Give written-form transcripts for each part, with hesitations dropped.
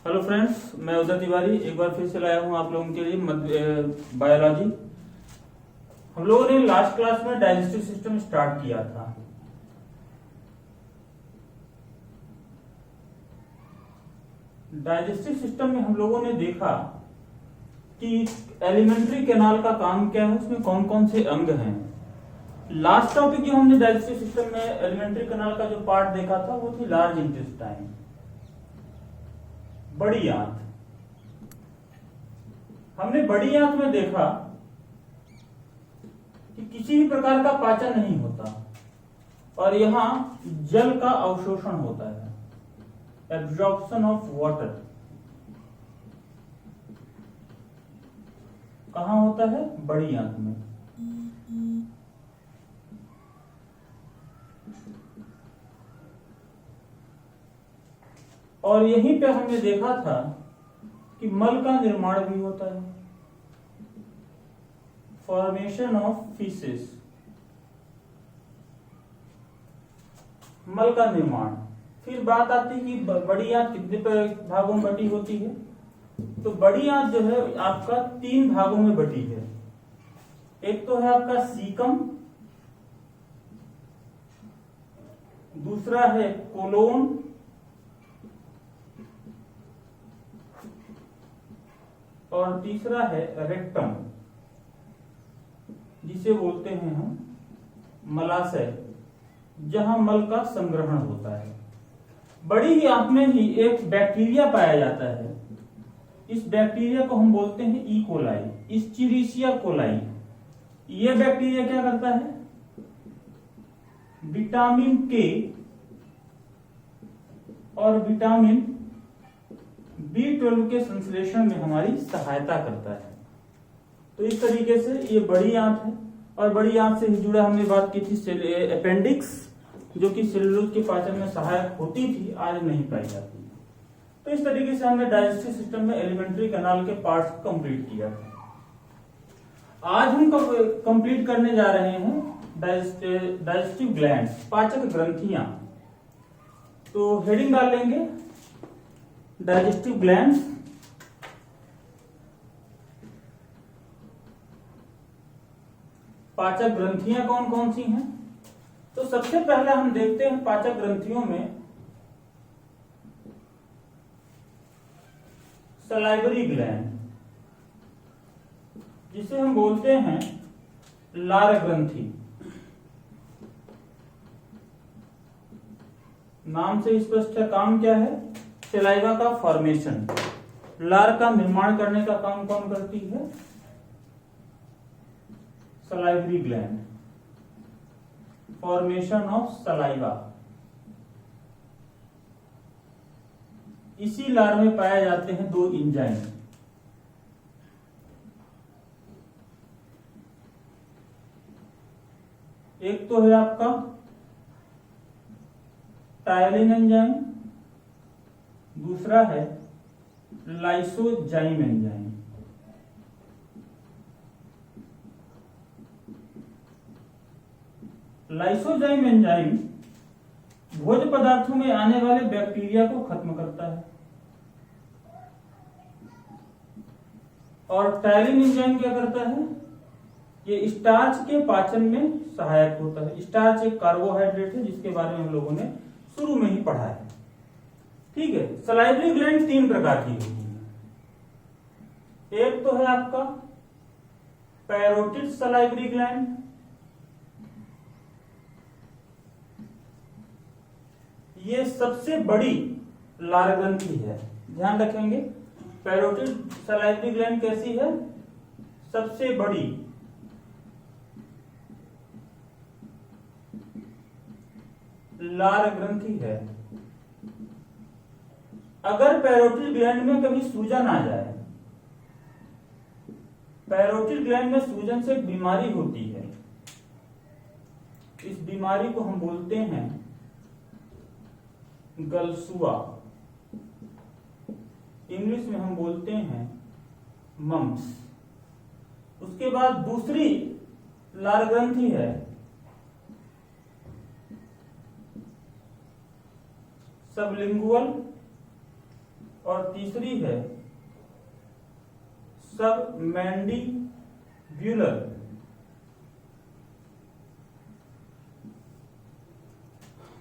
Hello friends, मैं उदय तिवारी एक बार फिर से लाया हूं आप लोगों के लिए बायोलॉजी। हम लोगों ने लास्ट क्लास में डाइजेस्टिव सिस्टम स्टार्ट किया था। डाइजेस्टिव सिस्टम में हम लोगों ने देखा कि एलिमेंट्री कैनाल का काम क्या है, उसमें कौन कौन से अंग हैं। लास्ट टॉपिक जो हमने डाइजेस्टिव सिस्टम में एलिमेंट्री कैनाल का जो पार्ट देखा था वो थी लार्ज इंटेस्टाइन, बड़ी आंत। हमने बड़ी आंत में देखा कि किसी भी प्रकार का पाचन नहीं होता और यहां जल का अवशोषण होता है, एब्जॉर्प्शन ऑफ वाटर। कहां होता है? बड़ी आंत में। और यहीं पे हमने देखा था कि मल का निर्माण भी होता है, फॉर्मेशन ऑफ फीसेस, मल का निर्माण। फिर बात आती है कि बड़ी आंत कितने भागों में बटी होती है। तो बड़ी आंत जो है आपका 3 भागों में बटी है। एक तो है आपका सीकम, दूसरा है कोलोन, और तीसरा है रेक्टम, जिसे बोलते हैं हम मलाशय, जहां मल का संग्रहण होता है। बड़ी ही आंत में ही एक बैक्टीरिया पाया जाता है। इस बैक्टीरिया को हम बोलते हैं ई कोलाई, इस्चीरिशिया कोलाई। यह बैक्टीरिया क्या करता है? विटामिन के और विटामिन B12 के संश्लेषण में हमारी सहायता करता है। तो इस तरीके से ये बड़ी आंत है। और बड़ी आंत से जुड़ा हमने बात की थी अपेंडिक्स, जो कि सेलुलोज के पाचन में सहायक होती थी, आज नहीं पाई जाती। तो इस तरीके से हमने डाइजेस्टिव सिस्टम में एलिमेंट्री कैनाल के पार्ट्स को कंप्लीट किया था। आज हम कंप्लीट करने जा रहे हैं डाइजेस्टिव ग्लैंड्स, पाचक ग्रंथियां। तो हेडिंग डाल लेंगे डाइजेस्टिव ग्लैंड्स। पाचक ग्रंथियां कौन कौन सी हैं? तो सबसे पहले हम देखते हैं पाचक ग्रंथियों में सलाइवरी ग्लैंड, जिसे हम बोलते हैं लार ग्रंथि। नाम से स्पष्ट है, काम क्या है? सलाइवा का फॉर्मेशन, लार का निर्माण करने का काम कौन करती है? Salivary gland, formation of saliva. इसी लार में पाए जाते हैं 2 एंजाइम। एक तो है आपका टायलिन एंजाइम, दूसरा है लाइसोजाइम एंजाइम। लाइसोजाइम एंजाइम भोज्य पदार्थों में आने वाले बैक्टीरिया को खत्म करता है। और टायलिन एंजाइम क्या करता है? ये स्टार्च के पाचन में सहायक होता है। स्टार्च एक कार्बोहाइड्रेट है, जिसके बारे में हम लोगों ने शुरू में ही पढ़ा है। ठीक है। सलाइवरी ग्लैंड 3 प्रकार की होती है। एक तो है आपका पैरोटिड सलाइवरी ग्लैंड, ये सबसे बड़ी लार ग्रंथि है। ध्यान रखेंगे, पैरोटिड सलाइवरी ग्लैंड कैसी है? सबसे बड़ी लार ग्रंथि है। अगर पैरोटिड ग्लैंड में कभी सूजन आ जाए, पैरोटिड ग्लैंड में सूजन से एक बीमारी होती है। इस बीमारी को हम बोलते हैं गलसुआ, इंग्लिश में हम बोलते हैं मम्स। उसके बाद दूसरी लार ग्रंथि है सबलिंगुअल, और तीसरी है सबमैंडिब्यूलर।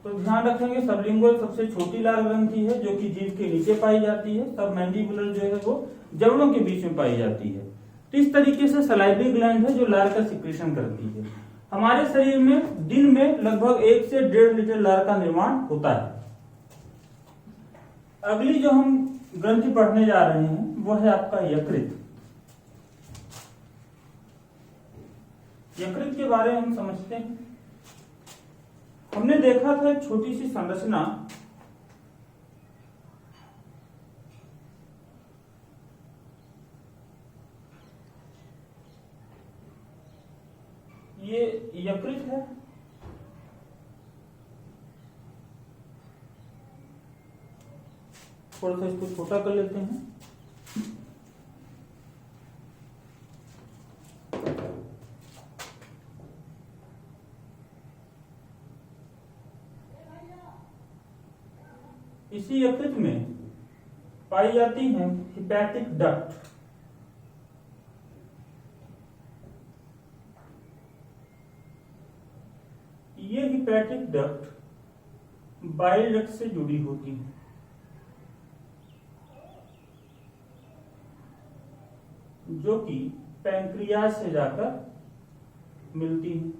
तो ध्यान रखेंगे सबलिंगुअल सबसे छोटी लार ग्रंथि है जो कि जीभ के नीचे पाई जाती है। सबमैंडिबुलर जो है वो जबड़ों के बीच में पाई जाती है। तो इस तरीके से सलाइवरी ग्लैंड है जो लार का सिक्रेशन करती है। हमारे शरीर में दिन में लगभग 1 से 1.5 लीटर लार का निर्माण होता है। अगली जो हम ग्रंथि पढ़ने जा रहे हैं वो है आपका यकृत। यकृत के बारे में हम समझते हैं। हमने देखा था एक छोटी सी संरचना, ये यकृत है। थोड़ा सा इसको छोटा कर लेते हैं। इसी यकृत में पाई जाती है हिपैटिक डक्ट। ये हिपैटिक डक्ट बाइल डक्ट से जुड़ी होती है, जो कि पैंक्रियाज से जाकर मिलती है।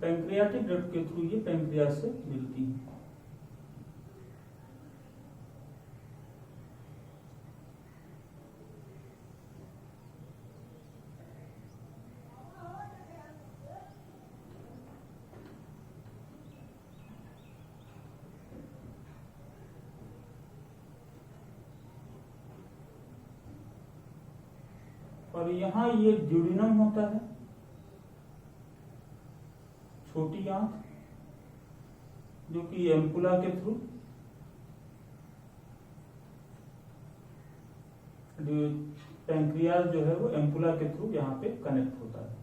पैंक्रियाटिक डक्ट के थ्रू ये पैंक्रियाज से मिलती है। और यहां ये ड्यूडिनम होता है, छोटी आंत, जो कि एम्पुला के थ्रू पैंक्रियाज जो है वो एम्पुला के थ्रू यहां पे कनेक्ट होता है।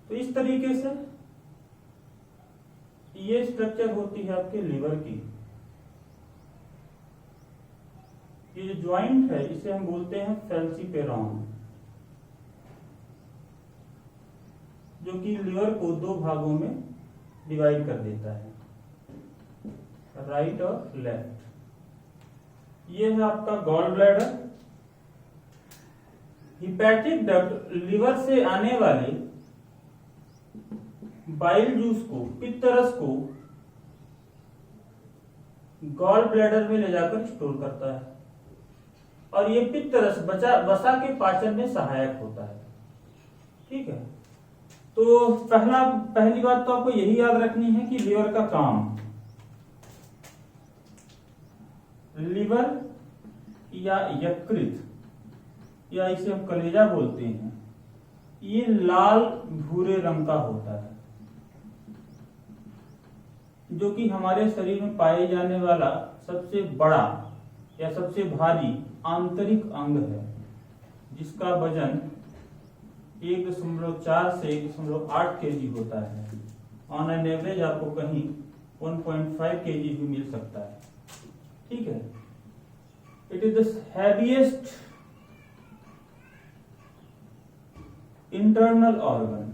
तो इस तरीके से ये स्ट्रक्चर होती है आपके लीवर की। ये जो ज्वाइंट है इसे हम बोलते हैं फैल्सीपेरॉन, जो कि लीवर को 2 भागों में डिवाइड कर देता है, राइट और लेफ्ट। ये है आपका gall bladder. Hepatic duct liver से आने वाले बाइल जूस को, पित्त रस को गॉल ब्लैडर में ले जाकर स्टोर करता है और ये पित्त रस वसा के पाचन में सहायक होता है। ठीक है, तो पहली बात तो आपको यही याद रखनी है कि लीवर का काम, लीवर या यकृत या इसे हम कलेजा बोलते हैं, ये लाल भूरे रंग का होता है, जो कि हमारे शरीर में पाए जाने वाला सबसे बड़ा या सबसे भारी आंतरिक अंग है, जिसका वजन 1.4 से 1.8 केजी होता है। ऑन एन एवरेज आपको कहीं 1.5 केजी भी मिल सकता है। ठीक है, it is the heaviest internal organ,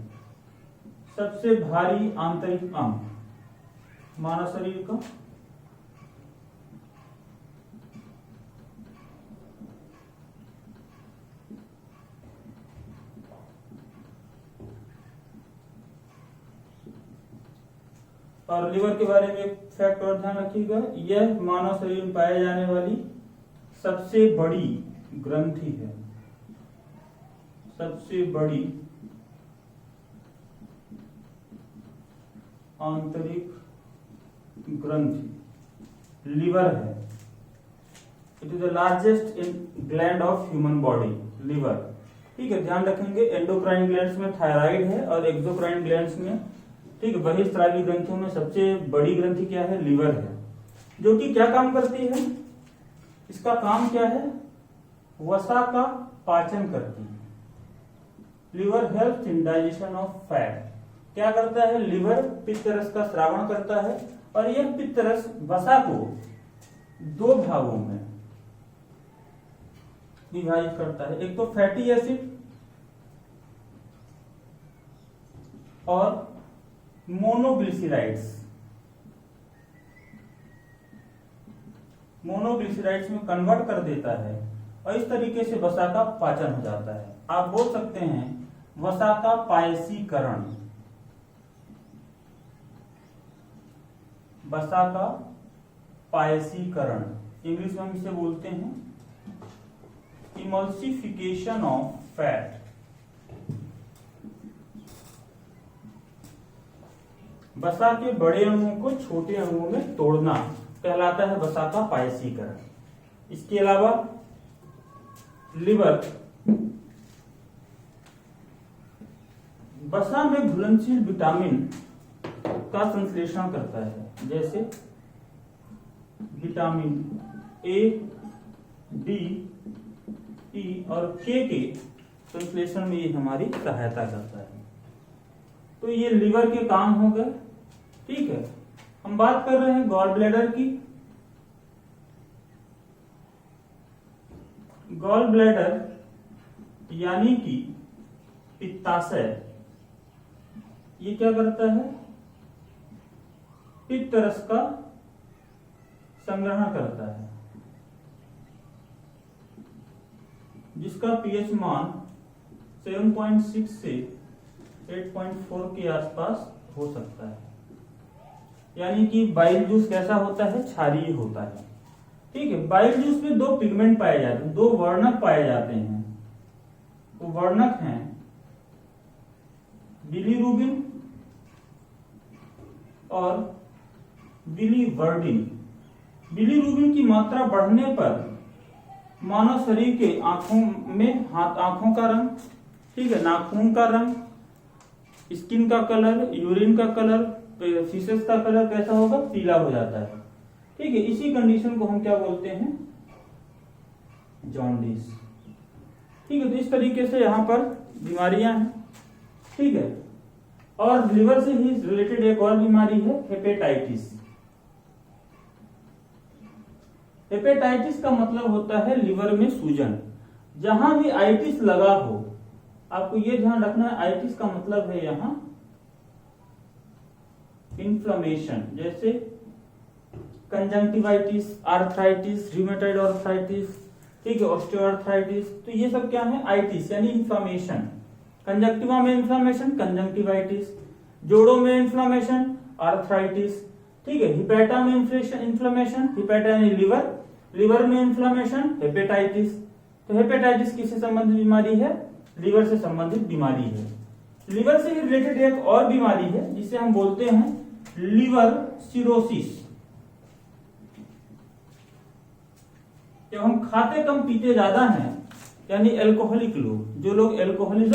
सबसे भारी आंतरिक अंग मानव शरीर का। और लिवर के बारे में एक फैक्ट और ध्यान रखिएगा, यह मानव शरीर में पाए जाने वाली सबसे बड़ी ग्रंथि है, सबसे बड़ी आंतरिक ग्रंथि लिवर है। It is the largest in gland of human body, liver. ठीक है, ध्यान रखेंगे एंडोक्राइन ग्लैंड्स में थायराइड है और एक्सोक्राइन ग्लैंड्स में, ठीक है, बहिस्रावी ग्रंथियों में सबसे बड़ी ग्रंथि क्या है? लीवर है, जो कि क्या काम करती है? इसका काम क्या है? वसा का पाचन करती है। Liver helps in digestion of fat. क्या करता है, लिवर पित्त रस का स्रावण करता है और यह पित्त रस वसा को दो भागों में विभाजित करता है, एक तो फैटी एसिड और मोनोग्लिसराइड्स में कन्वर्ट कर देता है और इस तरीके से वसा का पाचन हो जाता है। आप बोल सकते हैं वसा का पायसीकरण, वसा का पायसीकरण, इंग्लिश में हम इसे बोलते हैं इमल्सिफिकेशन ऑफ फैट। वसा के बड़े अणुओं को छोटे अणुओं में तोड़ना कहलाता है वसा का पायसीकरण। इसके अलावा लिवर वसा में घुलनशील विटामिन का संश्लेषण करता है, जैसे विटामिन ए, डी, ई और के संश्लेषण में ये हमारी सहायता करता है। तो ये लिवर के काम हो गए। ठीक है, हम बात कर रहे हैं गॉल ब्लैडर की। गॉल ब्लैडर यानी कि पित्ताशय, ये क्या करता है, पित्त रस का संग्रहण करता है, जिसका पीएच मान 7.6 से 8.4 के आसपास हो सकता है। यानी कि बाइल जूस कैसा होता है, क्षारीय होता है। ठीक है, बाइल जूस में दो पिगमेंट पाए जाते हैं, दो वर्णक पाए जाते हैं। वो वर्णक हैं बिलीरुबिन और बिलीवर्डिन। बिलीरुबिन की मात्रा बढ़ने पर मानव शरीर के आंखों का रंग, ठीक है, नाखून का रंग, स्किन का कलर, यूरिन का कलर, फीसेस का कलर कैसा होगा, पीला हो जाता है। ठीक है, इसी कंडीशन को हम क्या बोलते हैं, जॉन्डिस। ठीक है, तो इस तरीके से यहां पर बीमारियां हैं। ठीक है, और लिवर से ही रिलेटेड एक और बीमारी है हेपेटाइटिस। हेपेटाइटिस का मतलब होता है लिवर में सूजन। जहां भी आइटिस लगा हो, आपको यह ध्यान रखना है, आइटिस का मतलब है यहां इन्फ्लेमेशन, जैसे कंजंक्टिवाइटिस, आर्थराइटिस, रूमेटॉइड आर्थराइटिस, ठीक है, ऑस्टियोआर्थराइटिस। तो ये सब क्या है, आइटिस यानी इन्फ्लेमेशन। कंजंक्टिवा में इन्फ्लेमेशन, कंजंक्टिवाइटिस। जोड़ों में इन्फ्लेमेशन, आर्थराइटिस। ठीक है, हिपेटा में इन्फ्लेमेशन, हिपेटा यानी लिवर, लिवर में इन्फ्लेमेशन, हेपेटाइटिस। तो हेपेटाइटिस किससे संबंधित बीमारी है, लिवर से संबंधित बीमारी है। लिवर से रिलेटेड एक और बीमारी है जिसे हम बोलते हैं लिवर सिरोसिस। जब हम खाते कम पीते ज्यादा हैं, यानी एल्कोहलिक लोग, जो लोग एल्कोहलिक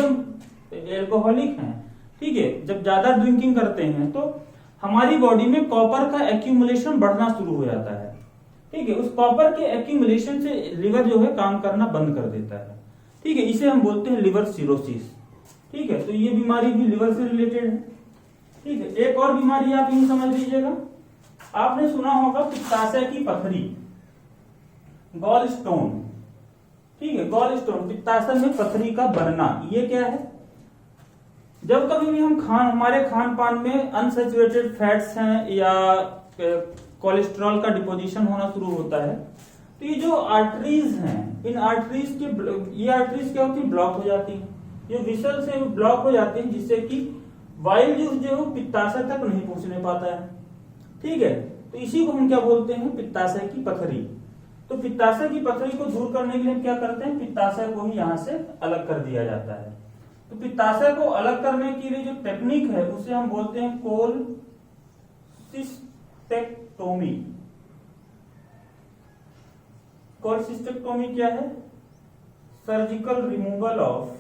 हैं, ठीक है, जब ज्यादा ड्रिंकिंग करते हैं तो हमारी बॉडी में कॉपर का एक्यूमुलेशन बढ़ना शुरू हो जाता है। ठीक है, उस कॉपर के एक्यूमुलेशन से लिवर जो है काम करना बंद कर देता है। ठीक है, इसे हम बोलते हैं लिवर सिरोसिस। ठीक है, तो ये बीमारी भी लिवर से रिलेटेड है। ठीक है, एक और बीमारी आप यूं समझ लीजिएगा, आपने सुना होगा पित्ताशय की पथरी, गॉल स्टोन। ठीक है, गॉल स्टोन, पित्ताशय में पथरी का बनना। ये क्या है, जब कभी भी हम हमारे खान पान में अनसैचुरेटेड फैट्स हैं या कोलेस्ट्रॉल का डिपोजिशन होना शुरू होता है, तो ये जो आर्टरीज हैं, इन आर्टरीज के, ये आर्टरीज क्या होती है, ब्लॉक हो जाती है, ये विसल से ब्लॉक हो जाते हैं, जिससे कि वाइल जूस जो है पित्ताशय तक नहीं पहुंचने पाता है। ठीक है, तो इसी को हम क्या बोलते हैं, पित्ताशय की पथरी। तो पित्ताशय की पथरी को दूर करने के लिए क्या करते हैं, पित्ताशय को ही यहां से अलग कर दिया जाता है। तो पित्ताशय को अलग करने के लिए जो टेक्निक है उसे हम बोलते हैं कोलसिस्टेक्टोमी। कोलसिस्टेक्टोमी क्या है, surgical removal of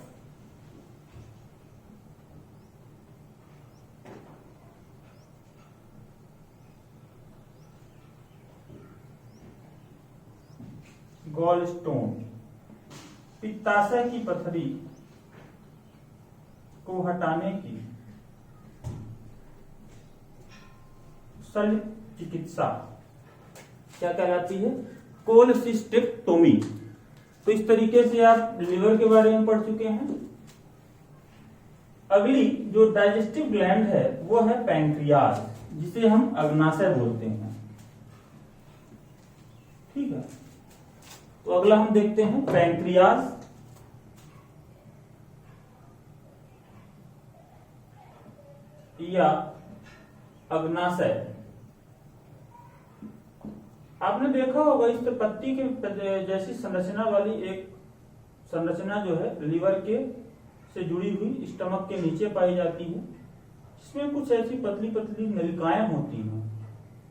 gallstone, पित्ताशय की पथरी को हटाने की शल्य चिकित्सा क्या कहलाती है? कोलसिस्टेक्टोमी। तो इस तरीके से आप लिवर के बारे में पढ़ चुके हैं। अगली जो डाइजेस्टिव ग्लैंड है वो है पैंक्रियाज, जिसे हम अग्नाशय बोलते हैं। ठीक है, तो अगला हम देखते हैं पैंक्रियाज। या अग्नाशय। आपने देखा होगा इस पत्ती के जैसी संरचना वाली एक संरचना जो है लीवर के से जुड़ी हुई स्टमक के नीचे पाई जाती है, जिसमें कुछ ऐसी पतली पतली नलिकाएं होती हैं।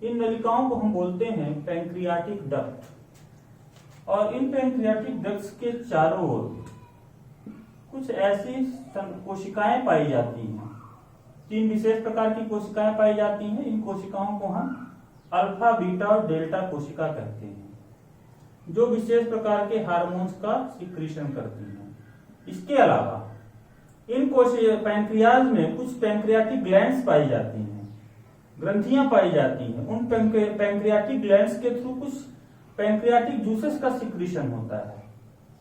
इन नलिकाओं को हम बोलते हैं पैंक्रियाटिक डक्ट। और इन पैंक्रियाटिक डक्ट्स के चारों ओर कुछ ऐसी कोशिकाएं पाई जाती हैं। 3 विशेष प्रकार की कोशिकाएं पाई जाती हैं। इन कोशिकाओं को हम अल्फा, बीटा और डेल्टा कोशिका कहते हैं, जो विशेष प्रकार के हार्मोन्स का सिक्रीशन करती हैं। इसके अलावा इन पैंक्रियाज में कुछ पैंक्रियाटिक ग्लैंड्स पाई जाती हैं, ग्रंथियां पाई जाती हैं। उन पैंक्रियाटिक ग्लैंड्स के थ्रू कुछ पैंक्रियाटिक जूसेस का सिक्रीशन होता है,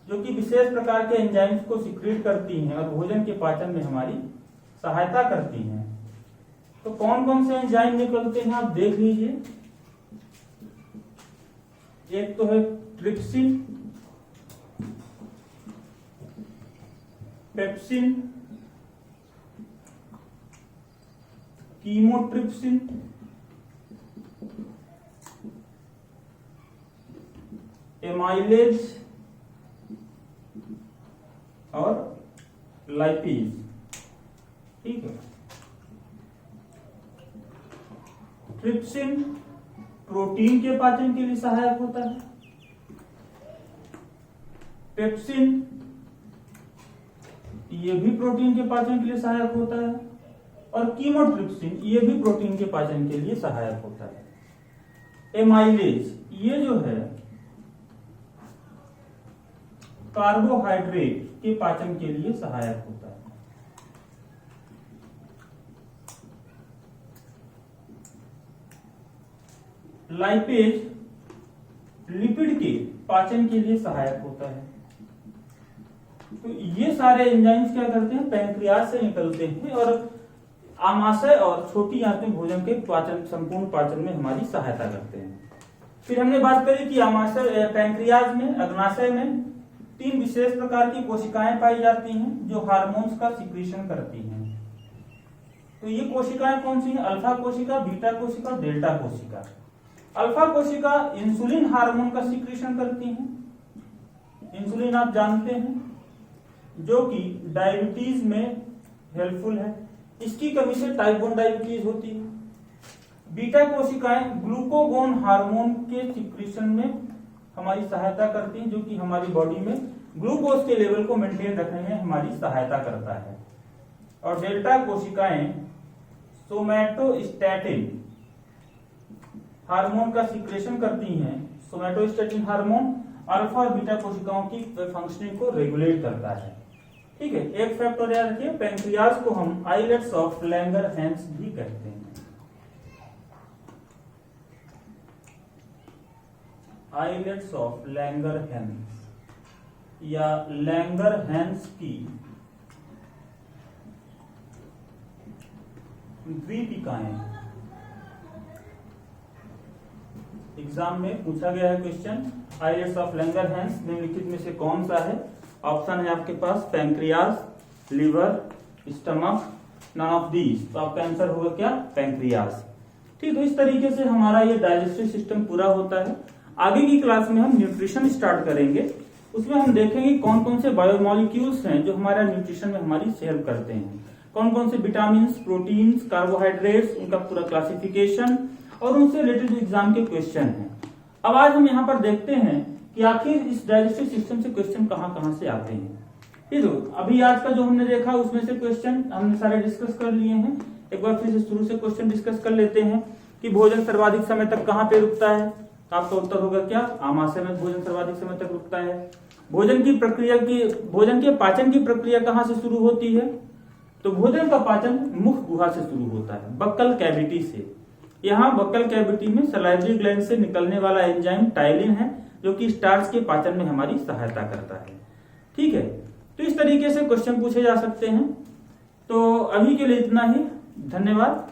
जो कि विशेष प्रकार के एंजाइम्स को सिक्रीट करती हैं और भोजन के पाचन में हमारी सहायता करती हैं। तो कौन कौन से एंजाइम निकलते हैं आप देख लीजिए। एक तो है ट्रिप्सिन, पेप्सिन, कीमोट्रिप्सिन, एमाइलेज और लाइपेज। ठीक है, ट्रिप्सिन प्रोटीन के पाचन के लिए सहायक होता है। पेप्सिन ये भी प्रोटीन के पाचन के लिए सहायक होता है। और कीमोट्रिप्सिन ये भी प्रोटीन के पाचन के लिए सहायक होता है। एमाइलेज ये जो है कार्बोहाइड्रेट के पाचन के लिए सहायक होता है। लाइपेज लिपिड के पाचन के लिए सहायक होता है। तो ये सारे एंजाइम्स क्या करते हैं? पैंक्रियाज से निकलते हैं और आमाशय और छोटी आंत में भोजन के पाचन, संपूर्ण पाचन में हमारी सहायता करते हैं। फिर हमने बात करी कि आमाशय, पैंक्रियाज में, अग्नाशय में 3 विशेष प्रकार की कोशिकाएं पाई जाती हैं, जो हार्मोन्स का सिक्रीशन करती हैं। तो ये कोशिकाएं कौन सी हैं? अल्फा कोशिका, बीटा कोशिका, डेल्टा कोशिका। अल्फा कोशिका इंसुलिन हार्मोन का सिक्रीशन करती हैं। इंसुलिन आप जानते हैं, जो कि डायबिटीज में हेल्पफुल है। इसकी कमी से टाइप 1 डायबिटीज होती है। बीटा कोशिकाएं ग्लूकोगोन हार्मोन के सिक्रीशन में हमारी सहायता करती हैं, जो कि हमारी बॉडी में ग्लूकोज के लेवल को मेंटेन रखने में हमारी सहायता करता है। और डेल्टा कोशिकाएं सोमैटोस्टैटिन हार्मोन का सिक्रेशन करती हैं। सोमैटोस्टैटिन हार्मोन अल्फा और बीटा कोशिकाओं की फंक्शनिंग को रेगुलेट करता है। ठीक है, एक फैक्ट और याद रखिए, पैंक्रियाज को हम आइलेट्स ऑफ लैंगरहैंस भी कहते हैं। आइलेट्स ऑफ लैंगरहैंस या लैंगरहैंस की द्वीपिकाएं। एग्जाम में पूछा गया है क्वेश्चन, आइलेट्स ऑफ लैंगरहैंस निम्नलिखित में से कौन सा है? ऑप्शन है आपके पास pancreas, liver, stomach, none of these. तो आपका आंसर होगा क्या? पैंक्रियाज। ठीक, तो इस तरीके से हमारा ये डाइजेस्टिव सिस्टम पूरा होता है। आगे की क्लास में हम न्यूट्रिशन स्टार्ट करेंगे। उसमें हम देखेंगे कौन कौन से बायोमोलिक्यूल्स हैं जो हमारा न्यूट्रिशन में हमारी हेल्प करते हैं, कौन कौन से विटामिन, प्रोटीन्स, कार्बोहाइड्रेट्स, उनका पूरा क्लासिफिकेशन और उनसे रिलेटेड एग्जाम के क्वेश्चन हैं। अब आज हम यहाँ पर देखते हैं कि आखिर इस डाइजेस्टिव सिस्टम से क्वेश्चन कहाँ से आते हैं। ठीक है, अभी आज का जो हमने देखा उसमें से क्वेश्चन हमने सारे डिस्कस कर लिए हैं। एक बार फिर से शुरू से क्वेश्चन डिस्कस कर लेते हैं कि भोजन सर्वाधिक समय तक कहाँ पे रुकता है। आपका उत्तर होगा क्या? आमाशय में भोजन सर्वाधिक समय तक रुकता है। भोजन के पाचन की प्रक्रिया कहाँ से शुरू होती है? तो भोजन का पाचन मुख गुहा से शुरू होता है, बक्कल कैविटी से। यहाँ बक्कल कैविटी में सलाइवरी ग्लैंड से निकलने वाला एंजाइम टाइलिन है, जो कि स्टार्च के पाचन में हमारी सहायता करता है। ठीक है, तो इस तरीके से क्वेश्चन पूछे जा सकते हैं। तो अभी के लिए इतना ही, धन्यवाद।